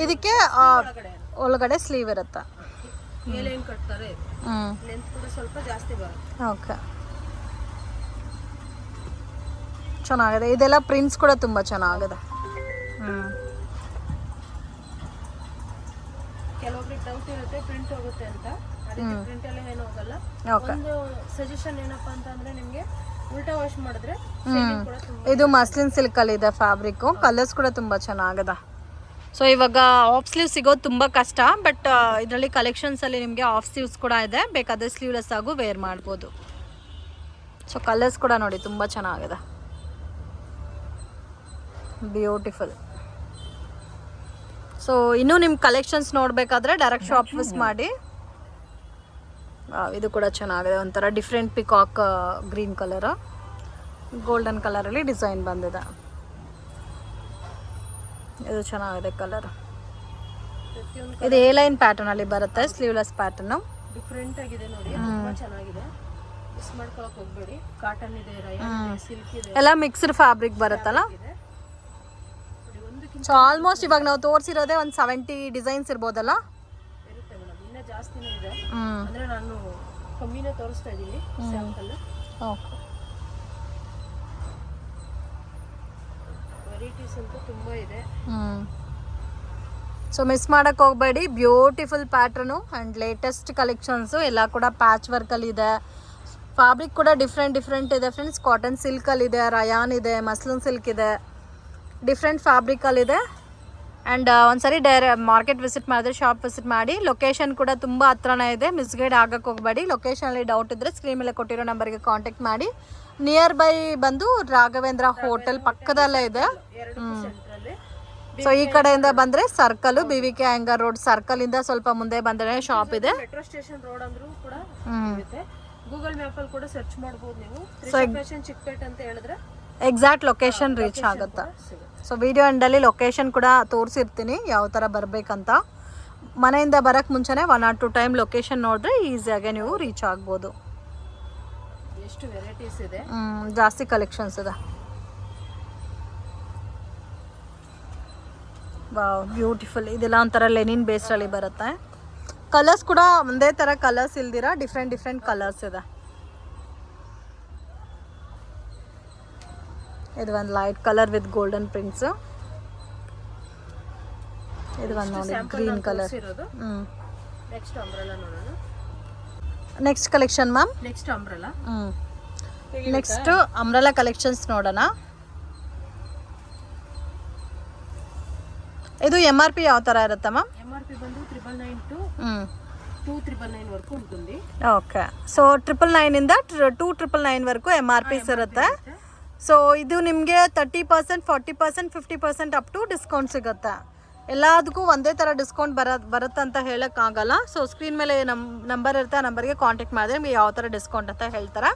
ಇದಕ್ಕೆ ಒಳಗಡೆ ಸ್ಲೀವ್ ಇರುತ್ತೆ. ಲೈನ್ ಕಟ್ತಾರೆ, ಲೆಂತ್ ಕೂಡ ಸ್ವಲ್ಪ ಜಾಸ್ತಿ ಬರುತ್ತೆ. ಓಕೆ, ಚೆನ್ನಾಗಿದೆ. ಇದೆಲ್ಲ ಪ್ರಿಂಟ್ಸ್ ಕೂಡ ತುಂಬಾ ಚೆನ್ನಾಗಿದೆ. ಕೆಲವೊಬ್ರಿಗೆ ಡೌಟ್ ಇರುತ್ತೆ ಪ್ರಿಂಟ್ ಹೋಗುತ್ತೆ ಅಂತ. ಅದಕ್ಕೆ ಪ್ರಿಂಟ್ ಎಲ್ಲ ಏನು ಹೋಗಲ್ಲ. ಒಂದು ಸಜೆಷನ್ ಏನಪ್ಪಾ ಅಂತಂದ್ರೆ ನಿಮ್ಗೆ ಉಲ್ಟಾ ವಾಶ್ ಮಾಡಿದ್ರೆ ಇದು ಮಸ್ಲಿನ್ ಸಿಲ್ಕ್ ಅಲ್ಲಿ ಇದೆ ಫ್ಯಾಬ್ರಿಕ್. ಕಲರ್ಸ್ ಕೂಡ ತುಂಬಾ ಚೆನ್ನಾಗಿದೆ. ಸೊ ಇವಾಗ ಆಫ್ ಸ್ಲೀವ್ ಸಿಗೋದು ತುಂಬ ಕಷ್ಟ, ಬಟ್ ಇದರಲ್ಲಿ ಕಲೆಕ್ಷನ್ಸಲ್ಲಿ ನಿಮಗೆ ಆಫ್ ಸ್ಲೀವ್ಸ್ ಕೂಡ ಇದೆ. ಬೇಕಾದರೆ ಸ್ಲೀವ್ಲೆಸ್ ಆಗು ವೇರ್ ಮಾಡ್ಬೋದು. ಸೊ ಕಲರ್ಸ್ ಕೂಡ ನೋಡಿ ತುಂಬ ಚೆನ್ನಾಗಿದೆ, ಬ್ಯೂಟಿಫುಲ್. ಸೊ ಇನ್ನೂ ನಿಮ್ಮ ಕಲೆಕ್ಷನ್ಸ್ ನೋಡಬೇಕಾದ್ರೆ ಡೈರೆಕ್ಟ್ ಶಾಪ್ ವಿಸಿಟ್ ಮಾಡಿ. ಇದು ಕೂಡ ಚೆನ್ನಾಗಿದೆ, ಒಂಥರ different peacock green colour, golden ಕಲರಲ್ಲಿ ಡಿಸೈನ್ ಬಂದಿದೆ. ಇದು ಚೆನ್ನಾಗಿದೆ ಕಲರ್. ಇದು ಎ ಲೈನ್ ಪ್ಯಾಟರ್ನ್ ಅಲ್ಲಿ ಬರುತ್ತೆ, ಸ್ಲೀವ್ಲೆಸ್ ಪ್ಯಾಟರ್ನ್. ಡಿಫ್ರೆಂಟ್ ಆಗಿದೆ ನೋಡಿ, ತುಂಬಾ ಚೆನ್ನಾಗಿದೆ. ಮಿಸ್ ಮಾಡ್ಕೊಳಕ್ ಹೋಗ್ಬೇಡಿ. ಕಾಟನ್ ಇದೆ, ರಯಾನ್ ಇದೆ, ಸಿಲ್ಕ್ ಇದೆ, ಎಲ್ಲ ಮಿಕ್ಸ್ಡ್ ಫ್ಯಾಬ್ರಿಕ್ ಬರುತ್ತಲ್ಲ. ಸೊ ಆಲ್ಮೋಸ್ಟ್ ಇವಾಗ ನಾವು ತೋರಿಸಿರೋದೇ ಒಂದು 70 ಡಿಸೈನ್ಸ್ ಇರ್ಬೋದಲ್ಲ. ಇರುತ್ತೆ ಮೇಡಮ್, ಇನ್ನ ಜಾಸ್ತಿನೇ ಇದೆ. ಅಂದ್ರೆ ನಾನು ಕಮ್ಮಿನೇ ತೋರಿಸ್ತಾ ಇದ್ದೀನಿ ಸ್ಯಾಂಪಲ್. ಓಕೆ, ವೆರೈಟೀಸ್ ಅಂತೂ ತುಂಬಾ ಇದೆ. ಸೊ ಮಿಸ್ ಮಾಡಕ್ಕೆ ಹೋಗಬೇಡಿ. Beautiful pattern and latest collections ಎಲ್ಲ ಕೂಡ ಪ್ಯಾಚ್ ವರ್ಕಲ್ಲಿ ಇದೆ. ಫ್ಯಾಬ್ರಿಕ್ ಕೂಡ ಡಿಫ್ರೆಂಟ್ ಇದೆ ಫ್ರೆಂಡ್ಸ್. ಕಾಟನ್ ಸಿಲ್ಕಲ್ಲಿದೆ, ರಯಾನ್ ಇದೆ, ಮಸ್ಲಿನ್ ಸಿಲ್ಕ್ ಇದೆ, ಡಿಫ್ರೆಂಟ್ ಫ್ಯಾಬ್ರಿಕಲ್ಲಿದೆ. ಆ್ಯಂಡ್ ಒಂದ್ಸರಿ ಮಾರ್ಕೆಟ್ ವಿಸಿಟ್ ಮಾಡಿದ್ರೆ, ಶಾಪ್ ವಿಸಿಟ್ ಮಾಡಿ. ಲೊಕೇಶನ್ ಕೂಡ ತುಂಬ ಹತ್ರನೇ ಇದೆ, ಮಿಸ್ಗೈಡ್ ಆಗಕ್ಕೆ ಹೋಗಬೇಡಿ. ಲೊಕೇಶನಲ್ಲಿ ಡೌಟ್ ಇದ್ದರೆ ಸ್ಕ್ರೀನ್ ಮೇಲೆ ಕೊಟ್ಟಿರೋ ನಂಬರ್ಗೆ ಕಾಂಟ್ಯಾಕ್ಟ್ ಮಾಡಿ. ನಿಯರ್ ಬೈ ಬಂದು ರಾಘವೇಂದ್ರ ಹೋಟೆಲ್ ಪಕ್ಕದಲ್ಲೇ ಇದೆ. ಸೊ ಈ ಕಡೆಯಿಂದ ಬಂದರೆ ಸರ್ಕಲ್, BVK ಆ್ಯಂಗರ್ ರೋಡ್ ಸರ್ಕಲಿಂದ ಸ್ವಲ್ಪ ಮುಂದೆ ಬಂದರೆ ಶಾಪ್ ಇದೆ. ಮೆಟ್ರೋ ಸ್ಟೇಷನ್ ರೋಡ್ ಅಂದ್ರೂ ಕೂಡ ಇರುತ್ತೆ. ಗೂಗಲ್ ಮ್ಯಾಪ್ ಅಲ್ಲಿ ಕೂಡ ಸರ್ಚ್ ಮಾಡಬಹುದು ನೀವು. ಫ್ಯಾಷನ್ ಚಿಕ್ಕಪೇಟೆ ಅಂತ ಹೇಳಿದ್ರೆ ಎಕ್ಸಾಕ್ಟ್ ಲೊಕೇಶನ್ ರೀಚ್ ಆಗುತ್ತೆ. ಸೊ ವಿಡಿಯೋ ಎಂಡಲ್ಲಿ ಲೊಕೇಶನ್ ಕೂಡ ತೋರಿಸಿರ್ತೀನಿ ಯಾವ ಥರ ಬರಬೇಕಂತ. ಮನೆಯಿಂದ ಬರೋಕ್ಕೆ ಮುಂಚೆನೇ 1 or 2 ಟೈಮ್ ಲೊಕೇಶನ್ ನೋಡಿದ್ರೆ ಈಸಿಯಾಗಿ ನೀವು ರೀಚ್ ಆಗ್ಬೋದು. ಎಷ್ಟು ವೆರೈಟೀಸ್ ಇದೆ, ಜಾಸ್ತಿ ಕಲೆಕ್ಷನ್ಸ್ ಇದೆ. Wow, beautiful. ಇದೆಲ್ಲ ಒಂಥರ ಲೆನಿನ್ ಬೇಸ್ಡಲ್ಲಿ ಬರುತ್ತೆ. ಕಲರ್ಸ್ ಕೂಡ ಒಂದೇ ಥರ ಕಲರ್ಸ್ ಇಲ್ದಿರ ಡಿಫ್ರೆಂಟ್ ಕಲರ್ಸ್ ಇದೆ. ಇದು ಒಂದು light colour with golden prints. ಇದು ಒಂದು ನೋಡಿ ಗ್ರೀನ್ ಕಲರ್. ನೆಕ್ಸ್ಟ್ ಅಂಬ್ರೆಲಾ ನೋಡೋಣ. Next collection ma'am, next umbrella. Next umbrella collections ನೋಡೋಣ. ಇದು MRP ಯಾವ ಥರ ಇರುತ್ತೆ ಮ್ಯಾಮ್? MRP ಬಂದು 999 to 2999 వరకు ఉంటుంది. ಓಕೆ, ಸೊ 999 ಇಂದ 2999 ವರೆಗೂ MRPs ಇರುತ್ತೆ. ಸೊ ಇದು ನಿಮಗೆ 30%, 40%, 50% ಅಪ್ ಟು ಡಿಸ್ಕೌಂಟ್ ಸಿಗುತ್ತೆ. ಎಲ್ಲದಕ್ಕೂ ಒಂದೇ ಥರ ಡಿಸ್ಕೌಂಟ್ ಬರುತ್ತೆ ಅಂತ ಹೇಳೋಕ್ಕಾಗಲ್ಲ. ಸೊ ಸ್ಕ್ರೀನ್ ಮೇಲೆ ನಂಬರ್ ಇರುತ್ತೆ, ಆ ನಂಬರ್ಗೆ ಕಾಂಟ್ಯಾಕ್ಟ್ ಮಾಡಿದ್ರೆ ನಿಮಗೆ ಯಾವ ಥರ ಡಿಸ್ಕೌಂಟ್ ಅಂತ ಹೇಳ್ತಾರೆ.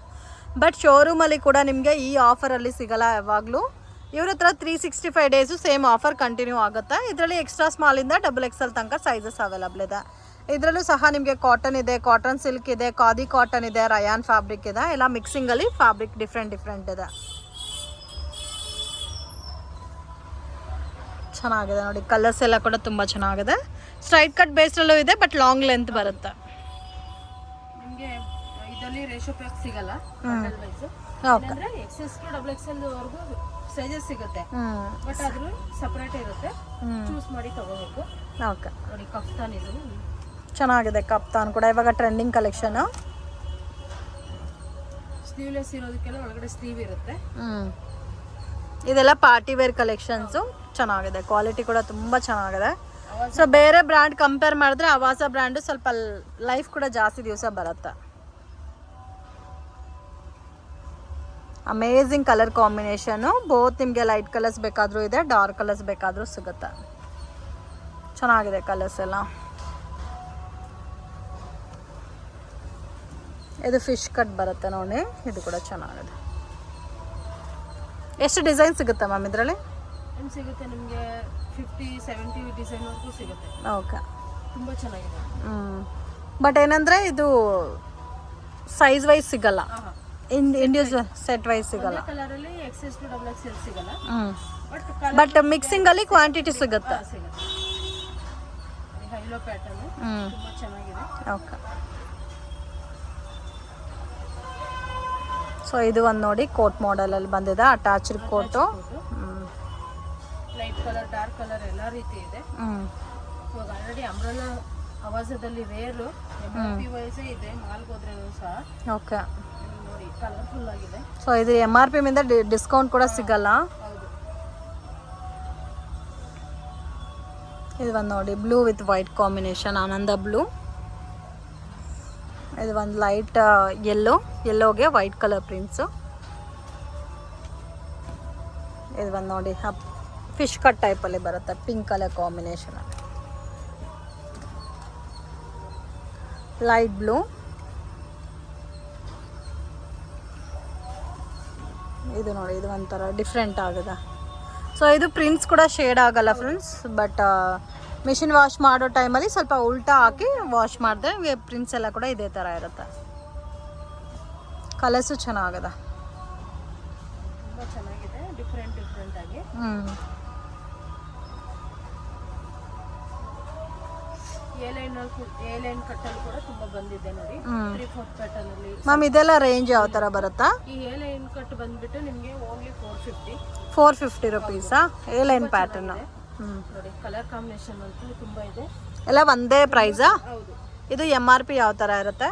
ಬಟ್ ಶೋರೂಮಲ್ಲಿ ಕೂಡ ನಿಮಗೆ ಈ ಆಫರಲ್ಲಿ ಸಿಗಲ್ಲ ಯಾವಾಗಲೂ. ಇವ್ರ ಹತ್ರ 365 ಡೇಸು ಸೇಮ್ ಆಫರ್ ಕಂಟಿನ್ಯೂ ಆಗುತ್ತೆ. ಇದರಲ್ಲಿ ಎಕ್ಸ್ಟ್ರಾ ಸ್ಮಾಲಿಂದ XXL ತನಕ ಸೈಜಸ್ ಅವೈಲಬಲ್ ಇದೆ. ಇದರಲ್ಲೂ ಸಹ ನಿಮಗೆ ಕಾಟನ್ ಇದೆ, ಕಾಟನ್ ಸಿಲ್ಕ್ ಇದೆ, ಖಾದಿ ಕಾಟನ್ ಇದೆ, ರಯಾನ್ ಫ್ಯಾಬ್ರಿಕ್ ಇದೆ. ಎಲ್ಲ ಮಿಕ್ಸಿಂಗಲ್ಲಿ ಫ್ಯಾಬ್ರಿಕ್ ಡಿಫ್ರೆಂಟ್ ಇದೆ. ಚೆನ್ನಾಗಿದೆ ನೋಡಿ, ಕಲರ್ಸ್ ಎಲ್ಲ ಕೂಡ ತುಂಬ ಚೆನ್ನಾಗಿದೆ. ಸ್ಟ್ರೈಟ್ ಕಟ್ ಬೇಸ್ರಲ್ಲೂ ಇದೆ, ಬಟ್ ಲಾಂಗ್ ಲೆಂತ್ ಬರುತ್ತೆ. ನಿಮಗೆ ಇದರಲ್ಲಿ ರೇಷೋ ಪ್ಯಾಕ್ ಸಿಗಲ್ಲ. ಓಕೆ, XS to XXL ವರೆಗೂ ಸೈಜಸ್ ಸಿಗುತ್ತೆ. ಬಟ್ ಆದ್ರೂ ಸಪರೇಟ್ ಇರುತ್ತೆ, ಚೂಸ್ ಮಾಡಿ ತಗೋಬೇಕು. ಓಕೆ ನೋಡಿ, ಕಫ್ತಾನ್ ಇದು ಚೆನ್ನಾಗಿದೆ. ಕಫ್ತಾನ್ ಕೂಡ ಇವಾಗ ಟ್ರೆಂಡಿಂಗ್ ಕಲೆಕ್ಷನ್. ಸ್ಲೀವ್ಲೆಸ್ ಇರೋದಕ್ಕೆಲ್ಲ ಒಳಗಡೆ ಸ್ಲೀವ್ ಇರುತ್ತೆ. ಇದೆಲ್ಲ ಪಾರ್ಟಿ ವೇರ್ ಕಲೆಕ್ಷನ್ಸು. ಚೆನ್ನಾಗಿದೆ, ಕ್ವಾಲಿಟಿ ಕೂಡ ತುಂಬ ಚೆನ್ನಾಗಿದೆ. ಸೊ ಬೇರೆ ಬ್ರ್ಯಾಂಡ್ ಕಂಪೇರ್ ಮಾಡಿದ್ರೆ ಆವಾಸ ಬ್ರ್ಯಾಂಡು ಸ್ವಲ್ಪ ಲೈಫ್ ಕೂಡ ಜಾಸ್ತಿ ದಿವಸ ಬರುತ್ತೆ. Amazing colour combination. ಬೋತ್ ನಿಮಗೆ ಲೈಟ್ ಕಲರ್ಸ್ ಬೇಕಾದರೂ ಇದೆ, ಡಾರ್ಕ್ ಕಲರ್ಸ್ ಬೇಕಾದರೂ ಸಿಗುತ್ತೆ. ಚೆನ್ನಾಗಿದೆ ಕಲರ್ಸ್ ಎಲ್ಲ. ಇದು ಫಿಶ್ ಕಟ್ ಬರುತ್ತೆ ನೋಡಿ, ಇದು ಕೂಡ ಚೆನ್ನಾಗಿದೆ. ಎಷ್ಟು ಡಿಸೈನ್ ಸಿಗುತ್ತೆ ಮ್ಯಾಮ್ ಇದರಲ್ಲಿ? ಸಿಗುತ್ತೆ ನಿಮಗೆ 50-70 ಡಿಸೈನ್ ವರೆಗೂ ಸಿಗುತ್ತೆ. ಓಕೆ, ತುಂಬ ಚೆನ್ನಾಗಿದೆ. ಬಟ್ ಏನಂದರೆ ಇದು ಸೈಜ್ ವೈಸ್ ಸಿಗಲ್ಲ, ಇಂಡಿವಿಜುವಲ್ ಸೆಟ್ ವೈಸ್ ಸಿಗಲ್ಲ. ಕಲರಲ್ಲಿ XS to XXL ಸಿಗಲ್ಲ. ಬಟ್ ಮಿಕ್ಸಿಂಗಲ್ಲಿ ಕ್ವಾಂಟಿಟಿ ಸಿಗುತ್ತೆ. ಹೈಲೋ ಪ್ಯಾಟರ್ನ್ ತುಂಬ ಚೆನ್ನಾಗಿದೆ. ಓಕೆ, ಸೊ ಇದು ಒಂದು ನೋಡಿ ಕೋಟ್ ಮಾಡೆಲಲ್ಲಿ ಬಂದಿದೆ, attached coat. Light colour, dark colour ಎಲ್ಲ ರೀತಿ ಇದೆ. ಇವಾಗ ಆಲ್ರೆಡಿ ಅಂಬ್ರೆಲಾ ಆವಾಸದಲ್ಲಿ ರೇರು MRP ವೈಸೇ ಇದೆ, ಮಾಲ್ಗೆ ಹೋದ್ರೂ ಸಹ. ಓಕೆ, ನೋಡಿ ಕಲರ್ಫುಲ್ ಆಗಿದೆ. ಸೊ ಇದು MRP ಮಿಂದ ಡಿಸ್ಕೌಂಟ್ ಕೂಡ ಸಿಗಲ್ಲ. ಹೌದು. ಇದು ಒಂದು ನೋಡಿ ಬ್ಲೂ ವಿತ್ ವೈಟ್ ಕಾಂಬಿನೇಷನ್, ಆನಂದ ಬ್ಲೂ. ಇದು ಒಂದು ಲೈಟ್ ಯೆಲ್ಲೋಗೆ ವೈಟ್ ಕಲರ್ ಪ್ರಿಂಟ್ಸು. ಇದು ಒಂದು ನೋಡಿ ಫಿಶ್ ಕಟ್ ಟೈಪಲ್ಲಿ ಬರುತ್ತೆ, pink colour combination. Light blue, ಇದು ನೋಡಿ, ಇದು ಒಂಥರ ಡಿಫ್ರೆಂಟ್ ಆಗಿದೆ. ಸೊ ಇದು ಪ್ರಿಂಟ್ಸ್ ಕೂಡ ಶೇಡ್ ಆಗಲ್ಲ ಫ್ರೆಂಡ್ಸ್, ಬಟ್ ಮಿಷಿನ್ ವಾಶ್ ಮಾಡೋ ಟೈಮಲ್ಲಿ ಸ್ವಲ್ಪ ಉಲ್ಟಾ ಹಾಕಿ ವಾಶ್ ಮಾಡಿದ್ರೆ ಪ್ರಿಂಟ್ಸ್ ಎಲ್ಲ ಕೂಡ ಇದೇ ಥರ ಇರುತ್ತೆ. ಕಲರ್ಸು ಚೆನ್ನಾಗಿದೆ. ತುಂಬ ಚೆನ್ನಾಗಿದೆ, ಡಿಫ್ರೆಂಟ್ ಆಗಿ. ಎ ಲೈನ್ ಕಟ್ಟಲ್ಲಿ ಕೂಡ ತುಂಬ ಬಂದಿದೆ ನೋಡಿ, 3/4 ಪ್ಯಾಟರ್ನ್ ಅಲ್ಲಿ. ಮ್ಯಾಮ್ ಇದೆಲ್ಲ ರೇಂಜ್ ಯಾವ ಥರ ಬರುತ್ತಾ? ಈ ಎ ಲೈನ್ ಕಟ್ ಬಂದ್ಬಿಟ್ಟು ನಿಮಗೆ ಓನ್ಲಿ 450 ರುಪೀಸಾ? ಎ ಲೈನ್ ಪ್ಯಾಟರ್ನ್ ನೋಡಿ. ಕಲರ್ ಕಾಂಬಿನೇಷನ್ ಅಂತೂ ತುಂಬ ಇದೆ. ಎಲ್ಲ ಒಂದೇ ಪ್ರೈಸಾ? ಹೌದು. ಇದು MRP ಯಾವ ಥರ ಇರುತ್ತೆ?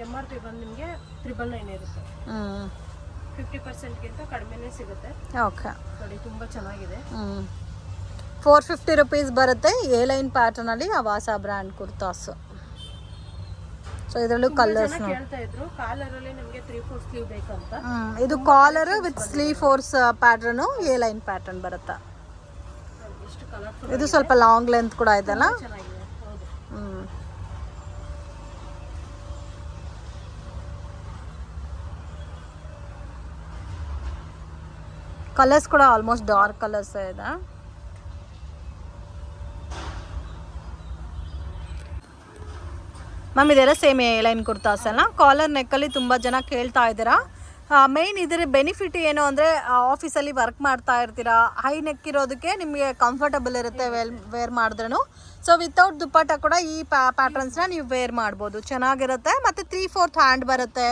MRP ಬಂದು ನಿಮಗೆ 999 ಇರುತ್ತೆ. 50%ಗಿಂತ ಕಡಿಮೆನೇ ಸಿಗುತ್ತೆ. ಓಕೆ ನೋಡಿ, ತುಂಬ ಚೆನ್ನಾಗಿದೆ. 450 ರುಪೀಸ್ ಬರುತ್ತೆ. ಎ ಲೈನ್ ಪ್ಯಾಟರ್ನ್ ಅಲ್ಲಿ ಅವಾಸ ಬ್ರ್ಯಾಂಡ್ ಕುರ್ತಾಸ್. ಸೊ ಇದರಲ್ಲೂ ಕಲರ್ಸ್ ಕೇಳ್ತಾ ಇದ್ರು, ಕಾಲರ್ ಅಲ್ಲಿ ನಮಗೆ 3/4 ಸ್ಲೀವ್ ಬೇಕಂತ. ಇದು collar with sleeve force pattern, A line pattern ಬರುತ್ತೆ. ಎಷ್ಟು ಕಲರ್ಫುಲ್, ಇದು ಸ್ವಲ್ಪ ಲಾಂಗ್ ಲೆಂತ್ ಕೂಡ ಇದೆಲ್ಲ. ಚೆನ್ನಾಗಿದೆ. ಹೌದು. ಕಲರ್ಸ್ ಕೂಡ ಆಲ್ಮೋಸ್ಟ್ ಡಾರ್ಕ್ ಕಲರ್ಸ್ ಇದೆ. ಮ್ಯಾಮ್ ಇದೆಲ್ಲ ಸೇಮ್ ಎ ಲೈನ್ ಕುರ್ತಾಸ್ ಅಲ್ಲ. ಕಾಲರ್ ನೆಕ್ಕಲ್ಲಿ ತುಂಬ ಜನ ಕೇಳ್ತಾ ಇದ್ದೀರಾ. ಮೇಯ್ನ್ ಇದರ ಬೆನಿಫಿಟ್ ಏನು ಅಂದರೆ, ಆಫೀಸಲ್ಲಿ ವರ್ಕ್ ಮಾಡ್ತಾ ಇರ್ತೀರಾ, ಹೈ ನೆಕ್ ಇರೋದಕ್ಕೆ ನಿಮಗೆ ಕಂಫರ್ಟಬಲ್ ಇರುತ್ತೆ ವೇರ್ ಮಾಡಿದ್ರೂ. ಸೊ ವಿತೌಟ್ ದುಪ್ಪಟ್ಟ ಕೂಡ ಈ ಪ್ಯಾಟರ್ನ್ಸ್ನ ನೀವು ವೇರ್ ಮಾಡ್ಬೋದು, ಚೆನ್ನಾಗಿರುತ್ತೆ. ಮತ್ತು 3/4 ಹ್ಯಾಂಡ್ ಬರುತ್ತೆ.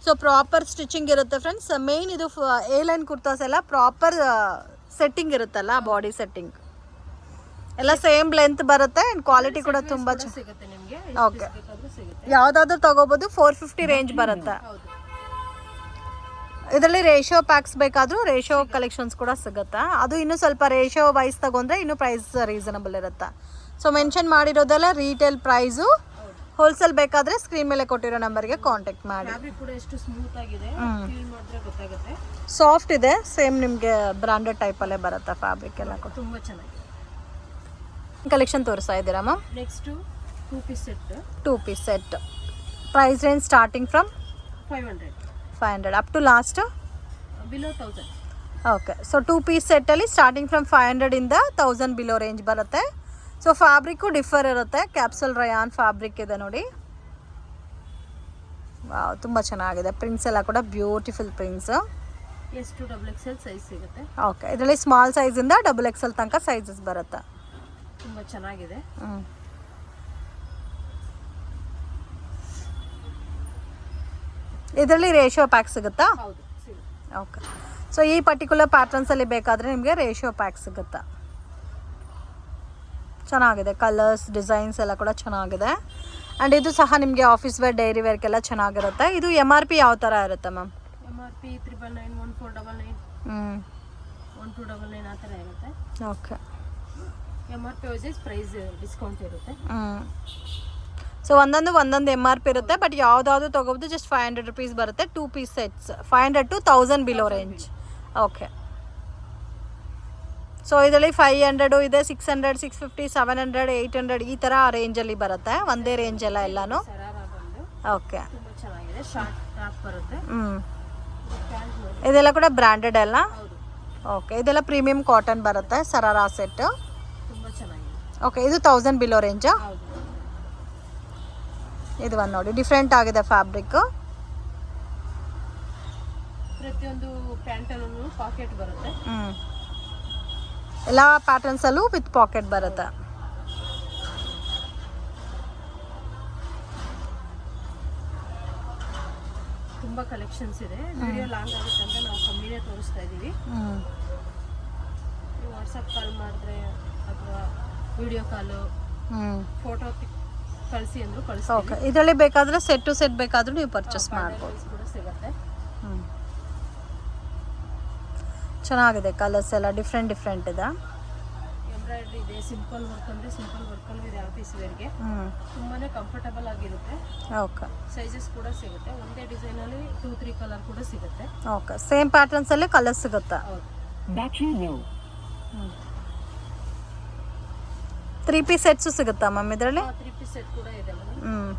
ಸೊ ಪ್ರಾಪರ್ ಸ್ಟಿಚಿಂಗ್ ಇರುತ್ತೆ ಫ್ರೆಂಡ್ಸ್. ಮೇಯ್ನ್ ಇದು ಎ ಲೈನ್ ಕುರ್ತಾಸ್ ಎಲ್ಲ ಪ್ರಾಪರ್ ಸೆಟ್ಟಿಂಗ್ ಇರುತ್ತಲ್ಲ, ಬಾಡಿ ಸೆಟ್ಟಿಂಗ್ ಎಲ್ಲ ಸೇಮ್ ಲೆಂತ್ ಬರುತ್ತೆ. ಆ್ಯಂಡ್ ಕ್ವಾಲಿಟಿ ಕೂಡ ತುಂಬ ಸಿಗುತ್ತೆ ನಿಮಗೆ. ಓಕೆ, ಯಾವುದಾದ್ರೂ ತಗೋಬೋದು. 450 ರೇಂಜ್ ಬರುತ್ತೆ. ಇದರಲ್ಲಿ ರೇಷಿಯೋ ಪ್ಯಾಕ್ಸ್ ಬೇಕಾದರೂ ರೇಷಿಯೋ ಕಲೆಕ್ಷನ್ಸ್ ಕೂಡ ಸಿಗುತ್ತೆ. ಅದು ಇನ್ನೂ ಸ್ವಲ್ಪ ರೇಷಿಯೋ ವೈಸ್ ತಗೊಂಡ್ರೆ ಇನ್ನೂ ಪ್ರೈಸ್ ರೀಸನಬಲ್ ಇರುತ್ತೆ. ಸೊ ಮೆನ್ಷನ್ ಮಾಡಿರೋದೆಲ್ಲ ರೀಟೇಲ್ ಪ್ರೈಸು. ಹೋಲ್ಸೇಲ್ ಬೇಕಾದರೆ ಸ್ಕ್ರೀನ್ ಮೇಲೆ ಕೊಟ್ಟಿರೋ ನಂಬರ್ಗೆ ಕಾಂಟ್ಯಾಕ್ಟ್ ಮಾಡಿ. ಫ್ಯಾಬ್ರಿಕ್ ಕೂಡ ಎಷ್ಟು ಸ್ಮೂತ್ ಆಗಿದೆ, ಫೀಲ್ ಮಾಡಿದ್ರೆ ಗೊತ್ತಾಗುತ್ತೆ. ಸಾಫ್ಟ್ ಇದೆ, ಸೇಮ್ ನಿಮಗೆ ಬ್ರಾಂಡೆಡ್ ಟೈಪಲ್ಲೇ ಬರುತ್ತೆ ಫ್ಯಾಬ್ರಿಕ್ ಎಲ್ಲ ಕೂಡ. ತುಂಬ ಚೆನ್ನಾಗಿದೆ. ಕಲೆಕ್ಷನ್ ತೋರಿಸ್ತಾ ಇದ್ದೀರಾ ma'am? Next 2 piece set. 2 piece set price range starting from 500 up to last below 1000. Okay, so 2 piece ಸೆಟ್ಟಲ್ಲಿ ಸ್ಟಾರ್ಟಿಂಗ್ ಫ್ರಮ್ 500 ಇಂದ 1000 ಬಿಲೋ ರೇಂಜ್ ಬರುತ್ತೆ. ಸೊ ಫ್ಯಾಬ್ರಿಕ್ಕು ಡಿಫರ್ ಇರುತ್ತೆ. ಕ್ಯಾಪ್ಸಲ್ ರಯಾನ್ ಫ್ಯಾಬ್ರಿಕ್ ಇದೆ ನೋಡಿ. ವಾವ್, ತುಂಬ ಚೆನ್ನಾಗಿದೆ. ಪ್ರಿಂಟ್ಸ್ ಎಲ್ಲ ಕೂಡ beautiful prints. S to XXL size ಸಿಗುತ್ತೆ. ಓಕೆ, ಇದರಲ್ಲಿ ಸ್ಮಾಲ್ ಸೈಜಿಂದ XXL ತನಕ ಸೈಜಸ್ ಬರುತ್ತೆ. ತುಂಬ ಚೆನ್ನಾಗಿದೆ. ಇದರಲ್ಲಿ ರೇಷಿಯೋ ಪ್ಯಾಕ್ ಸಿಗುತ್ತಾ? ಹೌದು, ಸಿಗುತ್ತೆ. ಓಕೆ, ಸೊ ಈ ಪರ್ಟಿಕ್ಯುಲರ್ ಪ್ಯಾಟರ್ನ್ಸಲ್ಲಿ ಬೇಕಾದರೆ ನಿಮಗೆ ರೇಷಿಯೋ ಪ್ಯಾಕ್ ಸಿಗುತ್ತಾ. ಚೆನ್ನಾಗಿದೆ, ಕಲರ್ಸ್ ಡಿಸೈನ್ಸ್ ಎಲ್ಲ ಕೂಡ ಚೆನ್ನಾಗಿದೆ. ಆ್ಯಂಡ್ ಇದು ಸಹ ನಿಮಗೆ ಆಫೀಸ್ ವೇರ್ ಡೈರಿ ವೇರ್ಗೆಲ್ಲ ಚೆನ್ನಾಗಿರುತ್ತೆ. ಇದು MRP ಯಾವ ಥರ ಇರುತ್ತೆ ಮ್ಯಾಮ್? MRP 399, 1499, 1299 ಆ ಥರ ಇರುತ್ತೆ. Okay, MRP wise price discount ಇರುತ್ತೆ. ಸೊ ಒಂದೊಂದು MRP ಇರುತ್ತೆ. ಬಟ್ ಯಾವುದಾದ್ರು ತೊಗೋಬೋದು. ಜಸ್ಟ್ 500 ರುಪೀಸ್ ಬರುತ್ತೆ. 2 piece sets 500 to 1000 below range. Okay, so ಇದರಲ್ಲಿ 500 ಇದೆ, 600, 650, 700, 800 ಈ ಥರ ರೇಂಜಲ್ಲಿ ಬರುತ್ತೆ. ಒಂದೇ ರೇಂಜ್ ಎಲ್ಲ ಎಲ್ಲನೂ. ಓಕೆ, ತುಂಬ ಚೆನ್ನಾಗಿದೆ. ಶಾರ್ಟ್ ಟಾಪ್ ಬರುತ್ತೆ. ಇದೆಲ್ಲ ಕೂಡ ಬ್ರ್ಯಾಂಡೆಡ್ ಎಲ್ಲ. ಹೌದು. ಓಕೆ, ಇದೆಲ್ಲ ಪ್ರೀಮಿಯಂ ಕಾಟನ್ ಬರುತ್ತೆ. ಸರಾರಾ ಸೆಟ್. ತುಂಬ ಚೆನ್ನಾಗಿದೆ. ಓಕೆ, ಇದು 1000 ಬಿಲೋ ರೇಂಜಾ? ಹೌದು. ಇದು ಒಂದು ನೋಡಿ, ಡಿಫ್ರೆಂಟ್ ಆಗಿದೆ ಫ್ಯಾಬ್ರಿಕ್. ಪ್ರತಿಯೊಂದು ಪ್ಯಾಂಟಲ್ಲೂ ಪಾಕೆಟ್ ಬರುತ್ತೆ. ಎಲ್ಲ ಪ್ಯಾಟರ್ನ್ಸಲ್ಲೂ ವಿತ್ ಪಾಕೆಟ್ ಬರುತ್ತೆ. ತುಂಬ ಕಲೆಕ್ಷನ್ಸ್ ಇದೆ. ವಿಡಿಯೋ ಲಾಂಗ್ ಆಗುತ್ತೆ ಅಂತ ನಾವು ಕಮ್ಮಿನೇ ತೋರಿಸ್ತಾ ಇದ್ದೀವಿ. ವಾಟ್ಸಪ್ ಕಾಲ್ ಮಾಡಿದ್ರೆ ಅಥವಾ ವಿಡಿಯೋ ಕಾಲು, ಫೋಟೋ ಕಳಿಸಿ ಅಂದರೂ ಕಳಿಸ್ತೀವಿ. ಓಕೆ, ಇದರಲ್ಲಿ ಬೇಕಾದರೆ ಸೆಟ್ ಟು ಸೆಟ್ ಬೇಕಾದರೂ ನೀವು ಪರ್ಚೇಸ್ ಮಾಡ್ಬೋದು. ಕೂಡ ಸಿಗುತ್ತೆ. ಚೆನ್ನಾಗಿದೆ, ಕಲರ್ಸ್ ಎಲ್ಲ ಡಿಫ್ರೆಂಟ್ ಇದೆ. ಎಂಬ್ರಾಯ್ಡ್ರಿ ಇದೆ. ಸಿಂಪಲ್ ವರ್ಕ್ ಅಂದರೆ ಸಿಂಪಲ್ ವರ್ಕಲ್ಲೂ ಇದೆ. ಆಫೀಸ್ ವೇರ್ಗೆ ತುಂಬಾ ಕಂಫರ್ಟಬಲ್ ಆಗಿರುತ್ತೆ. ಓಕೆ, ಸೈಜಸ್ ಕೂಡ ಸಿಗುತ್ತೆ. ಒಂದೇ ಡಿಸೈನಲ್ಲಿ 2-3 ಕಲರ್ ಕೂಡ ಸಿಗುತ್ತೆ. ಓಕೆ, ಸೇಮ್ ಪ್ಯಾಟರ್ನ್ಸಲ್ಲಿ ಕಲರ್ ಸಿಗುತ್ತೆ. ಹೌದು. 3 ಪೀಸ್ ಸೆಟ್ಸು ಸಿಗುತ್ತಾ ಮ್ಯಾಮ್ ಇದರಲ್ಲಿ? 3 ಪೀಸ್ ಸೆಟ್ ಕೂಡ ಇದೆ ಮೇಡಮ್.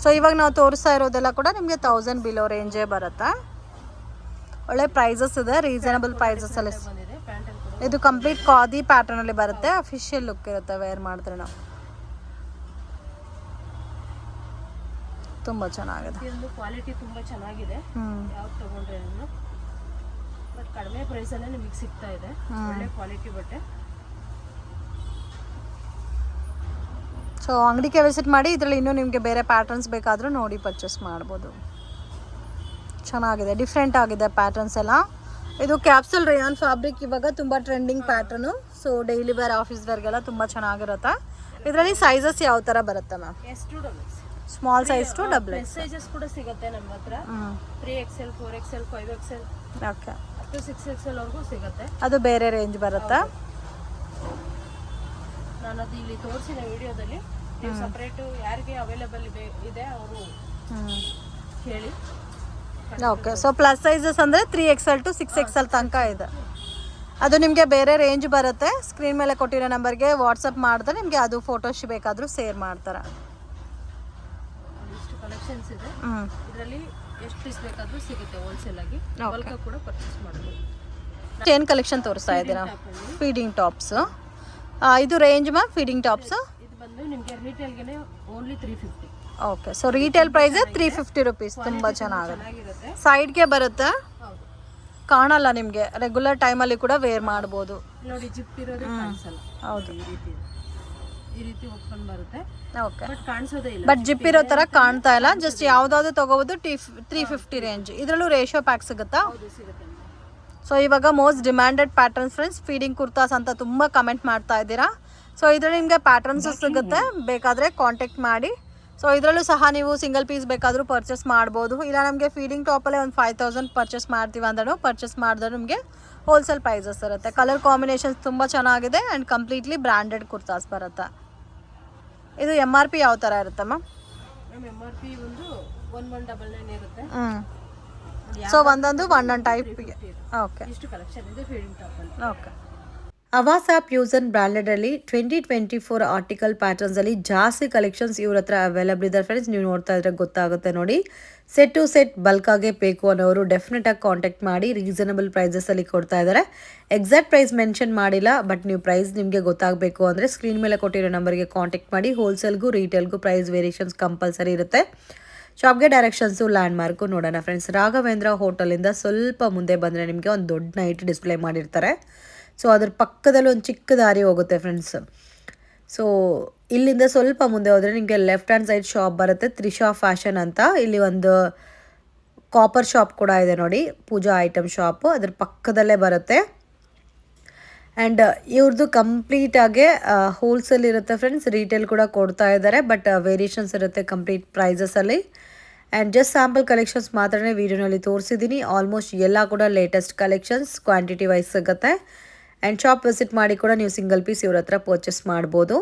ಸೊ ಇವಾಗ ನಾವು ತೋರಿಸ್ತಾ ಇರೋದೆಲ್ಲ ಕೂಡ ನಿಮಗೆ 1000 ಬಿಲೋ ರೇಂಜೇ ಬರುತ್ತೆ. ಒಳ್ಳೆ ಪ್ರೈಸಸ್ ಇದೆ, ರೀಸನಬಲ್ ಪ್ರೈಸಸ್ ಅಲ್ಲಿ. ಬಂದಿದೆ ಪ್ಯಾಂಟ್ ಕೂಡ ಇದು ಕಂಪ್ಲೀಟ್ ಖಾದಿ ಪ್ಯಾಟರ್ನ್ ಅಲ್ಲಿ ಬರುತ್ತೆ, ಅಫಿಷಿಯಲ್ ಲುಕ್ ಇರುತ್ತೆ ವೇರ್ ಮಾಡಿದ್ರೆ ನಾವು. ತುಂಬ ಚೆನ್ನಾಗಿದೆ, ಇದೊಂದು ಕ್ವಾಲಿಟಿ ತುಂಬ ಚೆನ್ನಾಗಿದೆ. ಯಾವ್ದು ತಗೊಂಡ್ರೆ ಬಟ್ ಕಡಿಮೆ ಪ್ರೈಸಲ್ಲೇ ನಿಮಗೆ ಸಿಗ್ತಾ ಇದೆ. ಒಳ್ಳೆ ಕ್ವಾಲಿಟಿ ಬಟ್ಟೆ. ಸೊ ಅಂಗಡಿಗೆ ವಿಸಿಟ್ ಮಾಡಿ, ಇದರಲ್ಲಿ ಇನ್ನೂ ನಿಮಗೆ ಬೇರೆ ಪ್ಯಾಟರ್ನ್ಸ್ ಬೇಕಾದರೂ ನೋಡಿ ಪರ್ಚೇಸ್ ಮಾಡ್ಬೋದು. ಚೆನ್ನಾಗಿದೆ, ಡಿಫ್ರೆಂಟ್ ಆಗಿದೆ ಪ್ಯಾಟರ್ನ್ಸ್ ಎಲ್ಲ. ಇದು ಕ್ಯಾಪ್ಸೂಲ್ ರೇಯಾನ್ ಫ್ಯಾಬ್ರಿಕ್ ಇವಾಗ ತುಂಬ trending pattern. So daily wear, office ವೇರ್ಗೆಲ್ಲ ತುಂಬ ಚೆನ್ನಾಗಿರುತ್ತೆ. ಇದರಲ್ಲಿ ಸೈಜಸ್ ಯಾವ ಥರ ಬರುತ್ತೆ ma'am? Small size to double sizes ಕೂಡ ಸಿಗುತ್ತೆ ನಮ್ಮ ಹತ್ರ. 3XL 4XL 5XL okay, up to 6XL ವರೆಗೂ ಸಿಗುತ್ತೆ. ಅದು ಬೇರೆ ರೇಂಜ್ ಬರುತ್ತಾ? ನಾನು ಅದು ಇಲ್ಲಿ ತೋರಿಸಿದ ವಿಡಿಯೋದಲ್ಲಿ ನೀವು ಸಪ್ರೇಟು ಯಾರಿಗೆ ಅವೈಲೇಬಲ್ ಇದೆ ಅವರು ಹೇಳಿ. ಓಕೆ, ಸೊ ಪ್ಲಸ್ ಸೈಜಸ್ ಅಂದರೆ 3XL ಟು 6XL ತನಕ ಇದೆ. ಅದು ನಿಮಗೆ ಬೇರೆ ರೇಂಜ್ ಬರುತ್ತೆ. ಸ್ಕ್ರೀನ್ ಮೇಲೆ ಕೊಟ್ಟಿರೋ ನಂಬರ್ಗೆ ವಾಟ್ಸಪ್ ಮಾಡಿದ್ರೆ ನಿಮಗೆ ಅದು ಫೋಟೋಸ್ ಬೇಕಾದರೂ ಶೇರ್ ಮಾಡ್ತಾರೆ. ಇಷ್ಟು ಕಲೆಕ್ಷನ್ಸ್ ಇದೆ. ಇದರಲ್ಲಿ ಎಷ್ಟು ಪೀಸ್ ಬೇಕಾದರೂ ಸಿಗುತ್ತೆ ಹೋಲ್ಸೇಲ್ ಆಗಿ. ಬಲ್ಕ್ ಕೂಡ ಪರ್ಚೇಸ್ ಮಾಡ್ಬೋದು. ಚೈನ್ ಕಲೆಕ್ಷನ್ ತೋರಿಸ್ತಾ ಇದ್ದೀರಾ? Feeding tops. ಇದು ರೇಂಜ್ ಮ್ಯಾಮ್ ಫೀಡಿಂಗ್ ಟಾಪ್ಸ್? ಇದು ಬಂದು ನಿಮಗೆ ರಿಟೇಲ್ಗೆ only 350. Okay, so retail price 350 rupees. ತುಂಬ ಚೆನ್ನಾಗಿದೆ. ಸೈಡ್ಗೆ ಬರುತ್ತೆ, ಹೌದು, ಕಾಣಲ್ಲ ನಿಮಗೆ. ರೆಗ್ಯುಲರ್ ಟೈಮಲ್ಲಿ ಕೂಡ ವೇರ್ ಮಾಡ್ಬೋದು. ನೋಡಿ ಜಿಪ್ ಇರೋದೇ ಕಾಣಿಸಲ್ಲ. ಹೌದು, ಈ ರೀತಿ ಓಪನ್ ಬರುತ್ತೆ. ಓಕೆ, ಬಟ್ ಕಾಣಿಸೋದೇ ಇಲ್ಲ. ಬಟ್ ಜಿಪ್ ಇರೋ ಥರ ಕಾಣ್ತಾ ಇಲ್ಲ. ಜಸ್ಟ್ ಯಾವುದಾದ್ರು ತಗೋಬೋದು. 350 ರೇಂಜ್. ಇದರಲ್ಲೂ ರೇಷೋ ಪ್ಯಾಕ್ ಸಿಗುತ್ತಾ? ಹೌದು, ಸಿಗುತ್ತೆ. ಸೊ ಇವಾಗ most demanded patterns friends, feeding kurtas ಅಂತ ತುಂಬ ಕಮೆಂಟ್ ಮಾಡ್ತಾ ಇದ್ದೀರಾ. ಸೊ ಇದರಲ್ಲಿ ನಿಮಗೆ ಪ್ಯಾಟರ್ನ್ಸು ಸಿಗುತ್ತೆ, ಬೇಕಾದರೆ ಕಾಂಟ್ಯಾಕ್ಟ್ ಮಾಡಿ. ಸೊ ಇದರಲ್ಲೂ ಸಹ ನೀವು ಸಿಂಗಲ್ ಪೀಸ್ ಬೇಕಾದರೂ ಪರ್ಚೇಸ್ ಮಾಡ್ಬೋದು. ಇಲ್ಲ ನಮಗೆ ಫೀಡಿಂಗ್ ಟಾಪಲ್ಲೇ ಒಂದು 5000 ಪರ್ಚೇಸ್ ಮಾಡ್ತೀವಿ ಅಂದ್ರೂ ಪರ್ಚೇಸ್ ಮಾಡಿದ್ರೆ ನಿಮಗೆ ಹೋಲ್ಸೇಲ್ ಪ್ರೈಸಸ್ ಇರುತ್ತೆ. ಕಲರ್ ಕಾಂಬಿನೇಷನ್ಸ್ ತುಂಬ ಚೆನ್ನಾಗಿದೆ ಆ್ಯಂಡ್ ಕಂಪ್ಲೀಟ್ಲಿ ಬ್ರ್ಯಾಂಡೆಡ್ ಕುರ್ತಾಸ್ ಬರುತ್ತೆ. ಇದು MRP ಯಾವ ಥರ ಇರುತ್ತೆ ಮ್ಯಾಮ್? MRP ಒಂದು 1199 ಇರುತ್ತೆ. ಸೊ ಒಂದೊಂದು ಒಂದೊಂದು ಟೈಪ್ಗೆ. ಓಕೆ, ಇಷ್ಟು ಕಲೆಕ್ಷನ್ ಇದೆ ಫೀಡಿಂಗ್ ಟಾಪ್ ಅಲ್ಲಿ. ಓಕೆ. ಅವಾಸ ಪ್ಯೂಸನ್ ಬ್ರ್ಯಾಂಡೆಡಲ್ಲಿ 2024 ಆರ್ಟಿಕಲ್ ಪ್ಯಾಟರ್ನ್ಸಲ್ಲಿ ಜಾಸ್ತಿ ಕಲೆಕ್ಷನ್ಸ್ ಇವ್ರ ಹತ್ರ ಅವೈಲಬಲ್ ಇದ್ದಾರೆ ಫ್ರೆಂಡ್ಸ್. ನೀವು ನೋಡ್ತಾ ಇದ್ರೆ ಗೊತ್ತಾಗುತ್ತೆ ನೋಡಿ. ಸೆಟ್ ಟು ಸೆಟ್ ಬಲ್ಕಾಗೆ ಬೇಕು ಅನ್ನೋರು ಡೆಫಿನೆಟಾಗಿ ಕಾಂಟ್ಯಾಕ್ಟ್ ಮಾಡಿ. ರೀಸನಬಲ್ ಪ್ರೈಸಸಲ್ಲಿ ಕೊಡ್ತಾ ಇದ್ದಾರೆ. ಎಕ್ಸಾಕ್ಟ್ ಪ್ರೈಸ್ ಮೆನ್ಷನ್ ಮಾಡಿಲ್ಲ, ಬಟ್ ನೀವು ಪ್ರೈಸ್ ನಿಮಗೆ ಗೊತ್ತಾಗಬೇಕು ಅಂದರೆ ಸ್ಕ್ರೀನ್ ಮೇಲೆ ಕೊಟ್ಟಿರೋ ನಂಬರ್ಗೆ ಕಾಂಟ್ಯಾಕ್ಟ್ ಮಾಡಿ. ಹೋಲ್ಸೇಲ್ಗೂ ರಿಟೇಲ್ಗೂ ಪ್ರೈಸ್ ವೇರಿಯೇಷನ್ಸ್ ಕಂಪಲ್ಸರಿ ಇರುತ್ತೆ. ಶಾಪ್ಗೆ ಡೈರೆಕ್ಷನ್ಸು ಲ್ಯಾಂಡ್ ಮಾರ್ಕು ನೋಡೋಣ ಫ್ರೆಂಡ್ಸ್. ರಾಘವೇಂದ್ರ ಹೋಟೆಲಿಂದ ಸ್ವಲ್ಪ ಮುಂದೆ ಬಂದರೆ ನಿಮಗೆ ಒಂದು ದೊಡ್ಡ ನೈಟ್ ಡಿಸ್ಪ್ಲೇ ಮಾಡಿರ್ತಾರೆ. ಸೊ ಅದ್ರ ಪಕ್ಕದಲ್ಲಿ ಒಂದು ಚಿಕ್ಕ ದಾರಿ ಹೋಗುತ್ತೆ ಫ್ರೆಂಡ್ಸ್. ಸೊ ಇಲ್ಲಿಂದ ಸ್ವಲ್ಪ ಮುಂದೆ ಹೋದರೆ ನಿಮಗೆ ಲೆಫ್ಟ್ ಹ್ಯಾಂಡ್ ಸೈಡ್ ಶಾಪ್ ಬರುತ್ತೆ, ತ್ರಿಷಾ ಫ್ಯಾಷನ್ ಅಂತ. ಇಲ್ಲಿ ಒಂದು ಕಾಪರ್ ಶಾಪ್ ಕೂಡ ಇದೆ ನೋಡಿ, ಪೂಜಾ ಐಟಮ್ ಶಾಪು, ಅದ್ರ ಪಕ್ಕದಲ್ಲೇ ಬರುತ್ತೆ. ಆ್ಯಂಡ್ ಇವ್ರದ್ದು ಕಂಪ್ಲೀಟಾಗೆ ಹೋಲ್ಸೇಲ್ ಇರುತ್ತೆ ಫ್ರೆಂಡ್ಸ್. ರಿಟೇಲ್ ಕೂಡ ಕೊಡ್ತಾ ಇದ್ದಾರೆ, ಬಟ್ ವೇರಿಯೇಷನ್ಸ್ ಇರುತ್ತೆ ಕಂಪ್ಲೀಟ್ ಪ್ರೈಸಸಲ್ಲಿ. ಆ್ಯಂಡ್ ಜಸ್ಟ್ ಸ್ಯಾಂಪಲ್ ಕಲೆಕ್ಷನ್ಸ್ ಮಾತ್ರನೇ ವೀಡಿಯೋನಲ್ಲಿ ತೋರಿಸಿದ್ದೀನಿ. ಆಲ್ಮೋಸ್ಟ್ ಎಲ್ಲ ಕೂಡ ಲೇಟೆಸ್ಟ್ ಕಲೆಕ್ಷನ್ಸ್, ಕ್ವಾಂಟಿಟಿ ವೈಸ್ ಸಿಗುತ್ತೆ. ಆ್ಯಂಡ್ ಶಾಪ್ ವಿಸಿಟ್ ಮಾಡಿ ಕೂಡ ನೀವು ಸಿಂಗಲ್ ಪೀಸ್ ಇವ್ರ ಹತ್ರ ಪರ್ಚೇಸ್ ಮಾಡ್ಬೋದು.